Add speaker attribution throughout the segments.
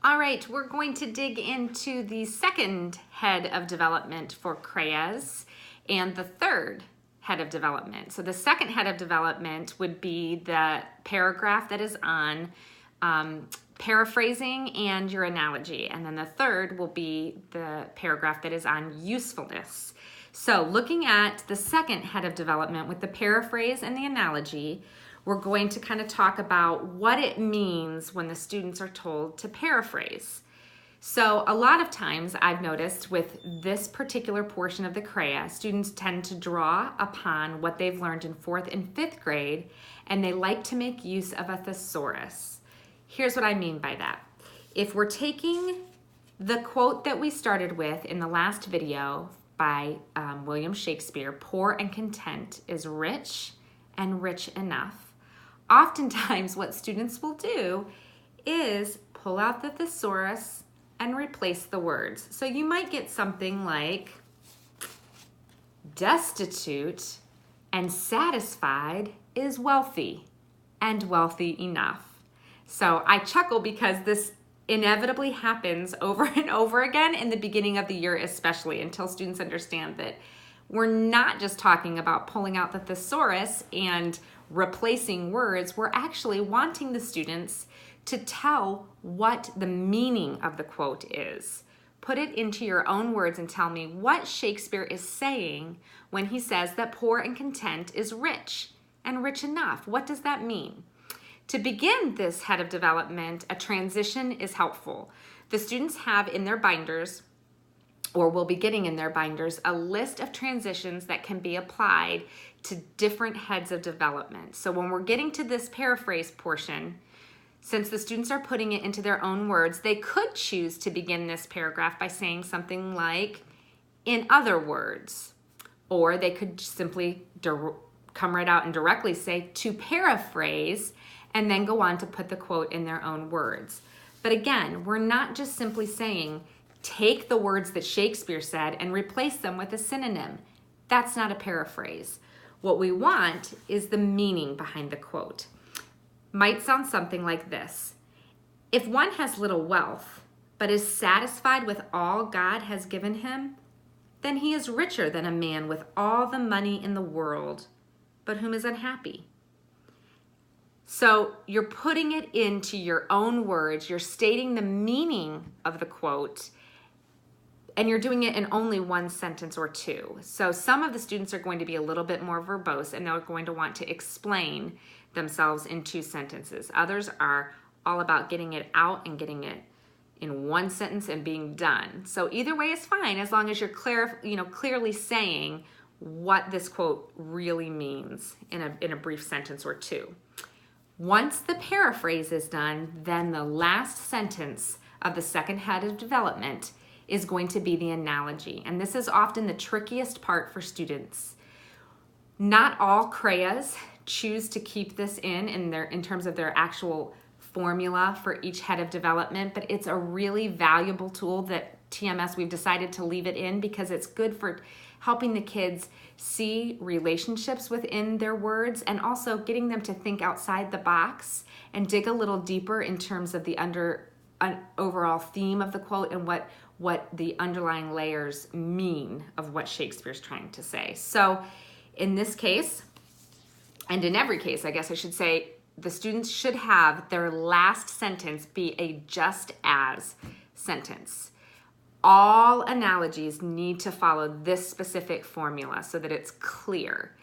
Speaker 1: All right, we're going to dig into the second head of development for Chreia's and the third head of development. So the second head of development would be the paragraph that is on paraphrasing and your analogy. And then the third will be the paragraph that is on usefulness. So looking at the second head of development with the paraphrase and the analogy, we're going to kind of talk about what it means when the students are told to paraphrase. So a lot of times I've noticed with this particular portion of the Chreia, students tend to draw upon what they've learned in 4th and 5th grade, and they like to make use of a thesaurus. Here's what I mean by that. If we're taking the quote that we started with in the last video by William Shakespeare, "Poor and content is rich and rich enough," oftentimes what students will do is pull out the thesaurus and replace the words. So you might get something like destitute and satisfied is wealthy and wealthy enough. So I chuckle because this inevitably happens over and over again in the beginning of the year, especially until students understand that we're not just talking about pulling out the thesaurus and replacing words. We're actually wanting the students to tell what the meaning of the quote is. Put it into your own words and tell me what Shakespeare is saying when he says that poor and content is rich and rich enough. What does that mean? To begin this head of development, a transition is helpful. The students have in their binders, or will be getting in their binders, a list of transitions that can be applied to different heads of development. So when we're getting to this paraphrase portion, since the students are putting it into their own words, they could choose to begin this paragraph by saying something like, "in other words," or they could simply come right out and directly say, "to paraphrase," and then go on to put the quote in their own words. But again, we're not just simply saying, take the words that Shakespeare said and replace them with a synonym. That's not a paraphrase. What we want is the meaning behind the quote. Might sound something like this: if one has little wealth, but is satisfied with all God has given him, then he is richer than a man with all the money in the world, but whom is unhappy. So you're putting it into your own words, you're stating the meaning of the quote, and you're doing it in only one sentence or two. So some of the students are going to be a little bit more verbose and they're going to want to explain themselves in 2 sentences. Others are all about getting it out and getting it in one sentence and being done. So either way is fine as long as you're clearly saying what this quote really means in a brief sentence or 2. Once the paraphrase is done, then the last sentence of the second head of development is going to be the analogy. And this is often the trickiest part for students. Not all Chreias choose to keep this in terms of their actual formula for each head of development, but it's a really valuable tool that TMS, we've decided to leave it in because it's good for helping the kids see relationships within their words and also getting them to think outside the box and dig a little deeper in terms of the overall theme of the quote and what the underlying layers mean of what Shakespeare's trying to say. So in this case, and in every case, I guess I should say, the students should have their last sentence be a just as sentence. All analogies need to follow this specific formula so that it's clear.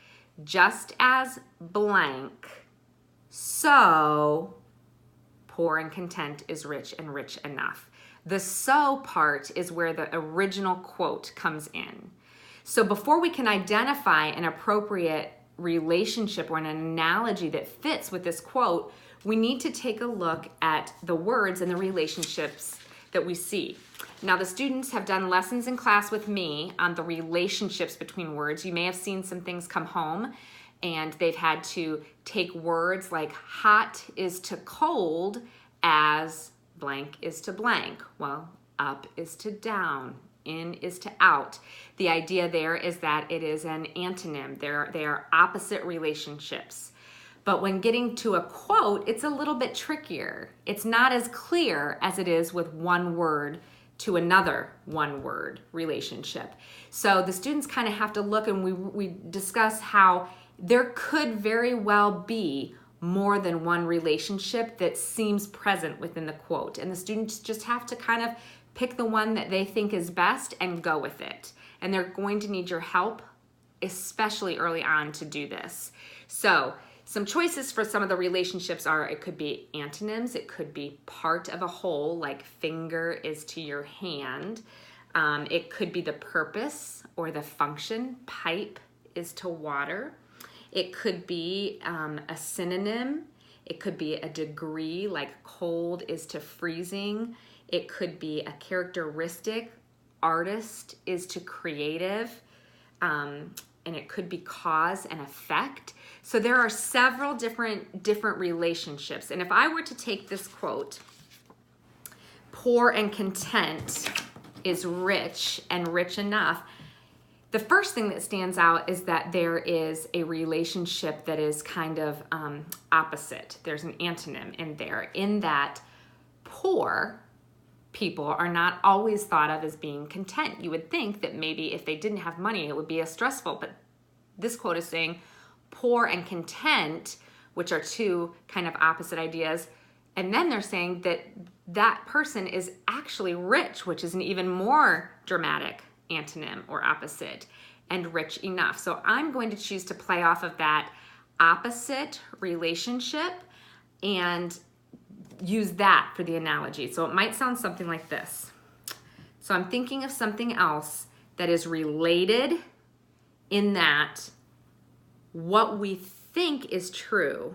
Speaker 1: Just as blank, so poor and content is rich and rich enough. The so part is where the original quote comes in. So before we can identify an appropriate relationship or an analogy that fits with this quote, we need to take a look at the words and the relationships that we see. Now, the students have done lessons in class with me on the relationships between words. You may have seen some things come home and they've had to take words like hot is to cold as blank is to blank. Well, up is to down, in is to out. The idea there is that it is an antonym. They are opposite relationships. But when getting to a quote, it's a little bit trickier. It's not as clear as it is with one word to another one word relationship. So the students kind of have to look, and we discuss how there could very well be more than one relationship that seems present within the quote. And the students just have to kind of pick the one that they think is best and go with it. And they're going to need your help, especially early on, to do this. So some choices for some of the relationships are, it could be antonyms, it could be part of a whole, like finger is to your hand. It could be the purpose or the function, pipe is to water. It could be a synonym. It could be a degree, like cold is to freezing. It could be a characteristic, artist is to creative. And it could be cause and effect. So there are several different relationships. And if I were to take this quote, poor and content is rich and rich enough, the first thing that stands out is that there is a relationship that is kind of opposite. There's an antonym in there, in that poor people are not always thought of as being content. You would think that maybe if they didn't have money, it would be stressful, but this quote is saying poor and content, which are two kind of opposite ideas. And then they're saying that that person is actually rich, which is an even more dramatic antonym or opposite, and rich enough. So I'm going to choose to play off of that opposite relationship and use that for the analogy. So it might sound something like this. So I'm thinking of something else that is related, in that what we think is true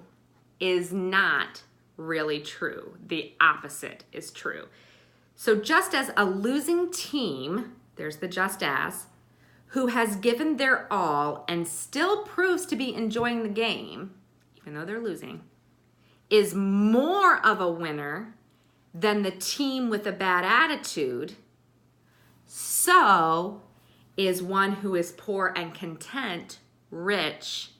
Speaker 1: is not really true. The opposite is true. So just as a losing team, there's the just as, who has given their all and still proves to be enjoying the game, even though they're losing, is more of a winner than the team with a bad attitude, so is one who is poor and content, rich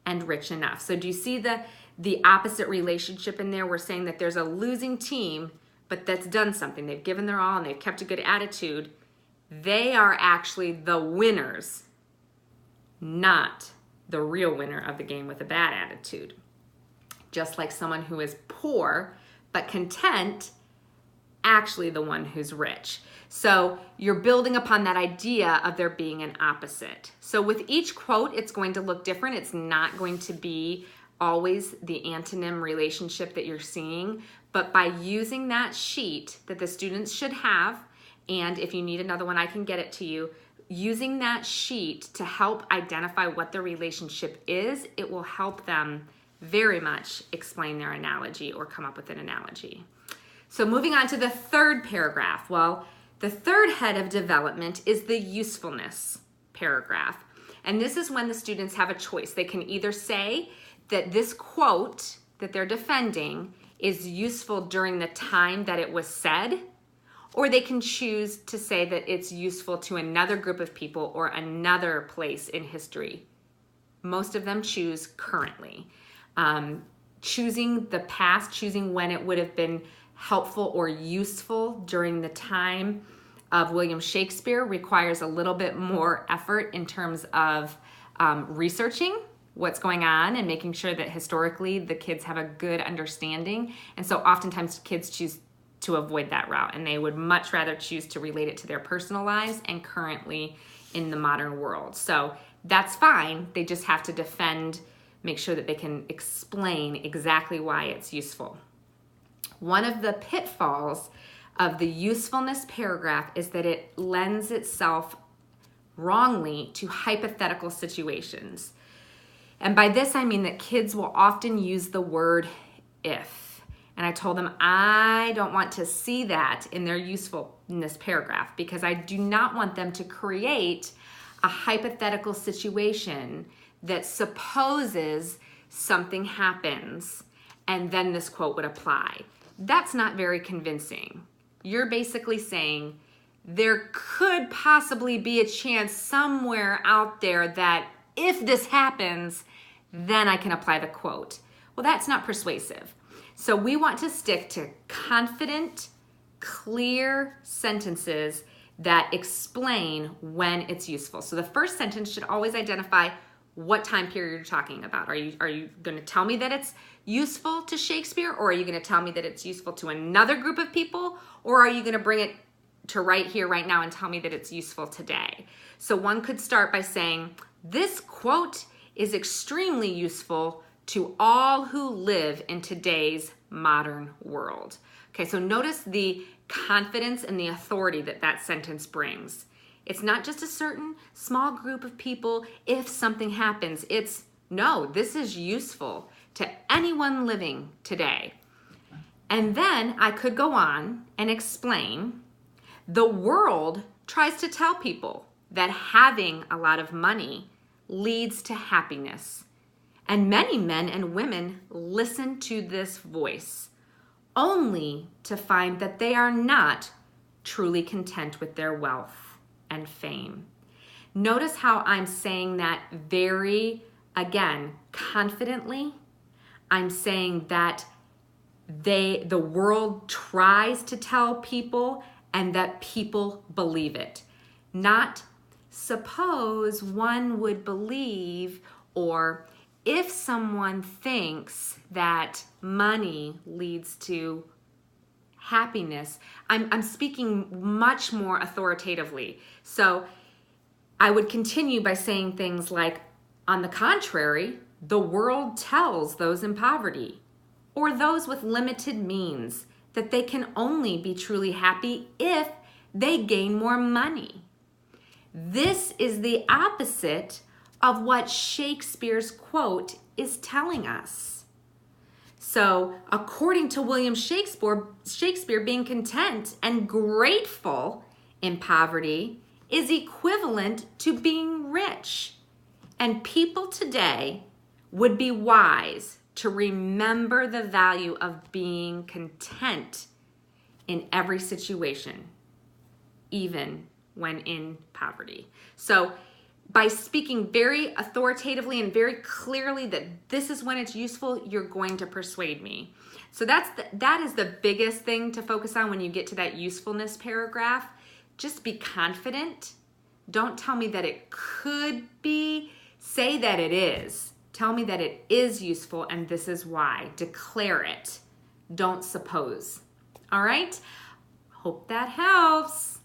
Speaker 1: and rich enough. So do you see the opposite relationship in there? We're saying that there's a losing team, but that's done something. They've given their all and they've kept a good attitude. They are actually the winners, not the real winner of the game with a bad attitude. Just like someone who is poor but content, actually the one who's rich. So you're building upon that idea of there being an opposite. So with each quote, it's going to look different. It's not going to be always the antonym relationship that you're seeing, but by using that sheet that the students should have, and if you need another one, I can get it to you, using that sheet to help identify what the relationship is, it will help them very much explain their analogy or come up with an analogy. So moving on to the third paragraph. Well, the third head of development is the usefulness paragraph. And this is when the students have a choice. They can either say that this quote that they're defending is useful during the time that it was said, or they can choose to say that it's useful to another group of people or another place in history. Most of them choose currently. Choosing the past, choosing when it would have been helpful or useful during the time of William Shakespeare requires a little bit more effort in terms of researching what's going on and making sure that historically the kids have a good understanding. And so oftentimes kids choose to avoid that route, and they would much rather choose to relate it to their personal lives and currently in the modern world. So that's fine. They just have to make sure that they can explain exactly why it's useful. One of the pitfalls of the usefulness paragraph is that it lends itself wrongly to hypothetical situations. And by this, I mean that kids will often use the word if. And I told them I don't want to see that in their usefulness paragraph because I do not want them to create a hypothetical situation that supposes something happens and then this quote would apply. That's not very convincing. You're basically saying there could possibly be a chance somewhere out there that if this happens, then I can apply the quote. Well, that's not persuasive. So we want to stick to confident, clear sentences that explain when it's useful. So the first sentence should always identify what time period you're talking about. Are you going to tell me that it's useful to Shakespeare, or are you going to tell me that it's useful to another group of people, or are you going to bring it to right here, right now, and tell me that it's useful today? So one could start by saying, this quote is extremely useful to all who live in today's modern world. Okay, so notice the confidence and the authority that that sentence brings. It's not just a certain small group of people if something happens. It's, no, this is useful to anyone living today. And then I could go on and explain, the world tries to tell people that having a lot of money leads to happiness. And many men and women listen to this voice only to find that they are not truly content with their wealth and fame. Notice how I'm saying that very, again, confidently. I'm saying that the world tries to tell people and that people believe it. Not suppose one would believe, or if someone thinks that money leads to happiness. I'm speaking much more authoritatively. So I would continue by saying things like, on the contrary, the world tells those in poverty or those with limited means that they can only be truly happy if they gain more money. This is the opposite of what Shakespeare's quote is telling us. So, according to William Shakespeare, being content and grateful in poverty is equivalent to being rich. And people today would be wise to remember the value of being content in every situation, even when in poverty. So, by speaking very authoritatively and very clearly that this is when it's useful, you're going to persuade me. So that is the biggest thing to focus on when you get to that usefulness paragraph. Just be confident. Don't tell me that it could be. Say that it is. Tell me that it is useful and this is why. Declare it. Don't suppose. All right? Hope that helps.